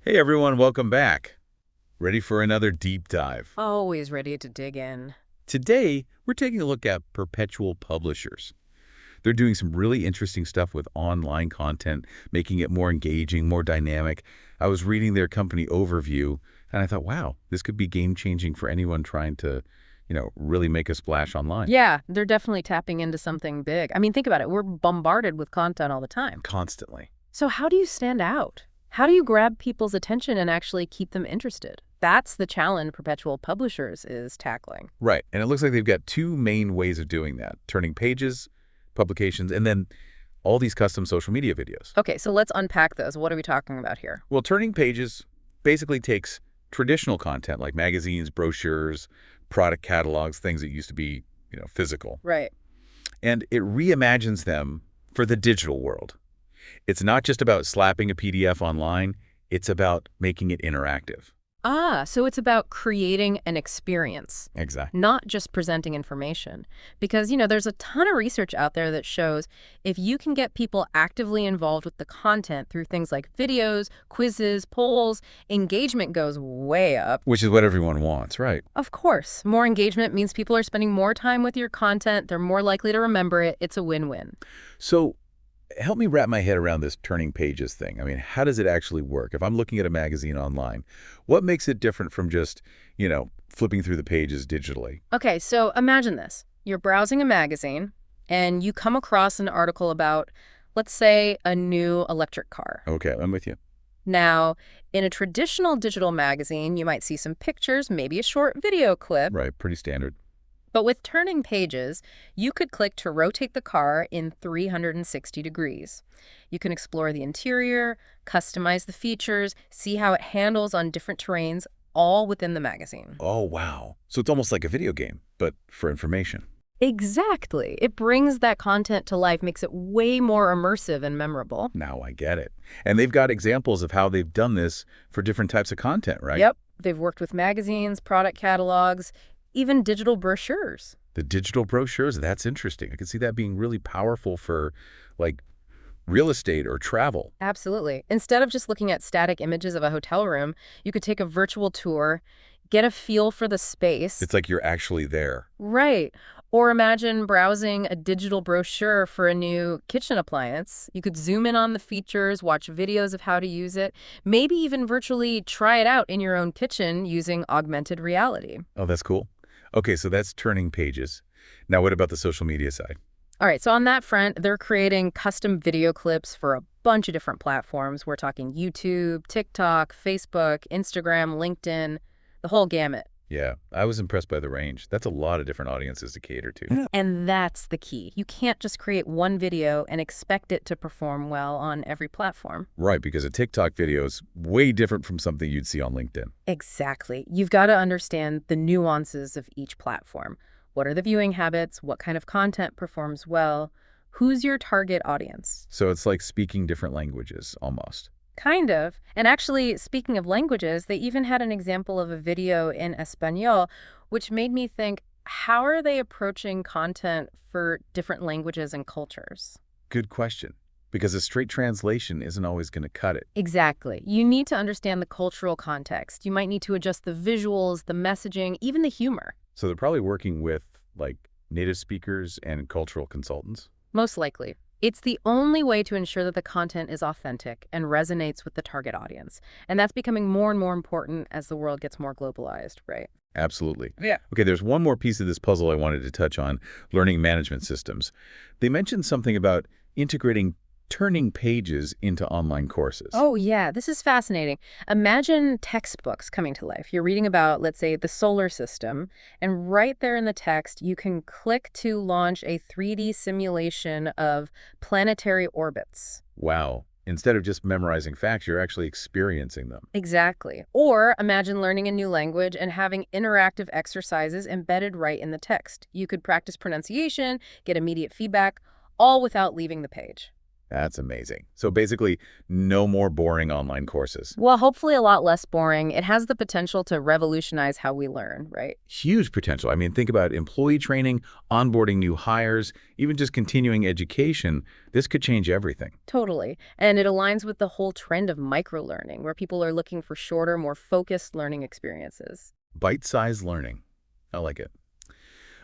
Hey everyone, welcome back. Ready for another deep dive? Always ready to dig in. Today, we're taking a look at Perpetual publishers. They're doing some really interesting stuff with online content, making it more engaging, more dynamic. I was reading their company overview, and I thought, wow, this could be game-changing for anyone trying to, really make a splash online. Yeah, they're definitely tapping into something big. I mean, think about it. We're bombarded with content all the time. Constantly. So how do you stand out? How do you grab people's attention and actually keep them interested? That's the challenge Perpetual Publishers is tackling. Right, and it looks like they've got two main ways of doing that: turning pages, publications, and then all these custom social media videos. Okay, so let's unpack those. What are we talking about here? Well, turning pages basically takes traditional content like magazines, brochures, product catalogs, things that used to be, physical, Right. and it reimagines them for the digital world. It's not just about slapping a PDF online, it's about making it interactive. So it's about creating an experience, Exactly. not just presenting information. Because, there's a ton of research out there that shows if you can get people actively involved with the content through things like videos, quizzes, polls, engagement goes way up. Which is what everyone wants, right? Of course, more engagement means people are spending more time with your content. They're more likely to remember it. It's a win-win. So help me wrap my head around this turning pages thing. I mean, how does it actually work? If I'm looking at a magazine online, what makes it different from just, flipping through the pages digitally? Okay, so imagine this. You're browsing a magazine and you come across an article about, let's say, a new electric car. Okay, I'm with you. Now, in a traditional digital magazine, you might see some pictures, maybe a short video clip. Right, pretty standard. But with turning pages, you could click to rotate the car in 360 degrees. You can explore the interior, customize the features, see how it handles on different terrains, all within the magazine. Oh, wow. So it's almost like a video game, but for information. Exactly. It brings that content to life, makes it way more immersive and memorable. Now I get it. And they've got examples of how they've done this for different types of content, right? Yep. They've worked with magazines, product catalogs, even digital brochures. The digital brochures, that's interesting. I can see that being really powerful for, like, real estate or travel. Absolutely. Instead of just looking at static images of a hotel room, you could take a virtual tour, get a feel for the space. It's like you're actually there. Right. Or imagine browsing a digital brochure for a new kitchen appliance. You could zoom in on the features, watch videos of how to use it, maybe even virtually try it out in your own kitchen using augmented reality. Oh, that's cool. Okay, so that's turning pages. Now, what about the social media side? All right, so on that front, they're creating custom video clips for a bunch of different platforms. We're talking YouTube, TikTok, Facebook, Instagram, LinkedIn, the whole gamut. Yeah, I was impressed by the range. That's a lot of different audiences to cater to. Yeah. And that's the key. You can't just create one video and expect it to perform well on every platform. Right, because a TikTok video is way different from something you'd see on LinkedIn. Exactly. You've got to understand the nuances of each platform. What are the viewing habits? What kind of content performs well? Who's your target audience? So it's like speaking different languages, almost. Kind of. And actually, speaking of languages, they even had an example of a video in Espanol, which made me think, how are they approaching content for different languages and cultures? Good question. Because a straight translation isn't always going to cut it. Exactly. You need to understand the cultural context. You might need to adjust the visuals, the messaging, even the humor. So they're probably working with, like, native speakers and cultural consultants? Most likely. It's the only way to ensure that the content is authentic and resonates with the target audience. And that's becoming more and more important as the world gets more globalized, right? Absolutely. Yeah. Okay, there's one more piece of this puzzle I wanted to touch on, learning management systems. They mentioned something about integrating turning pages into online courses. Oh, yeah, this is fascinating. Imagine textbooks coming to life. You're reading about, let's say, the solar system, and right there in the text, you can click to launch a 3D simulation of planetary orbits. Wow. Instead of just memorizing facts, you're actually experiencing them. Exactly. Or imagine learning a new language and having interactive exercises embedded right in the text. You could practice pronunciation, get immediate feedback, all without leaving the page. That's amazing. So basically, no more boring online courses. Well, hopefully a lot less boring. It has the potential to revolutionize how we learn, right? Huge potential. I mean, think about employee training, onboarding new hires, even just continuing education. This could change everything. Totally. And it aligns with the whole trend of microlearning, where people are looking for shorter, more focused learning experiences. Bite-sized learning. I like it.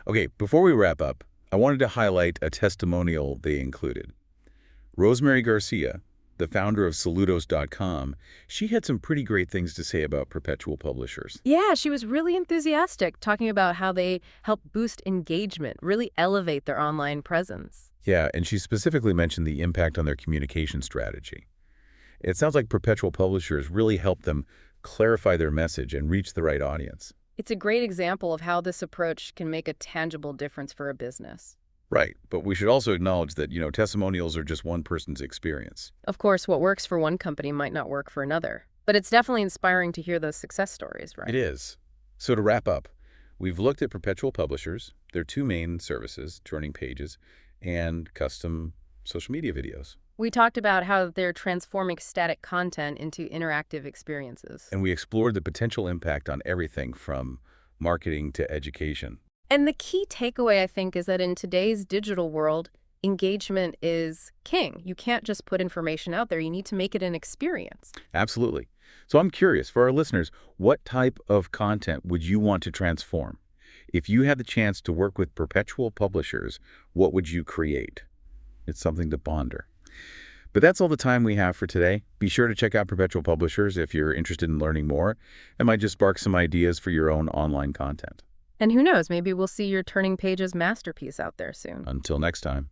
Okay, before we wrap up, I wanted to highlight a testimonial they included. Rosemary Garcia, the founder of Saludos.com, she had some pretty great things to say about Perpetual Publishers. Yeah, she was really enthusiastic, talking about how they help boost engagement, really elevate their online presence. Yeah, and she specifically mentioned the impact on their communication strategy. It sounds like Perpetual Publishers really helped them clarify their message and reach the right audience. It's a great example of how this approach can make a tangible difference for a business. Right, but we should also acknowledge that, testimonials are just one person's experience. Of course, what works for one company might not work for another, but it's definitely inspiring to hear those success stories, It right? is. So to wrap up, we've looked at Perpetual Publishers, their two main services, Turning Pages, and custom social media videos. We talked about how they're transforming static content into interactive experiences. And we explored the potential impact on everything from marketing to education. And the key takeaway, I think, is that in today's digital world, engagement is king. You can't just put information out there. You need to make it an experience. Absolutely. So I'm curious, for our listeners, what type of content would you want to transform? If you had the chance to work with Perpetual Publishers, what would you create? It's something to ponder. But that's all the time we have for today. Be sure to check out Perpetual Publishers if you're interested in learning more. It might just spark some ideas for your own online content. And who knows, maybe we'll see your Turning Pages masterpiece out there soon. Until next time.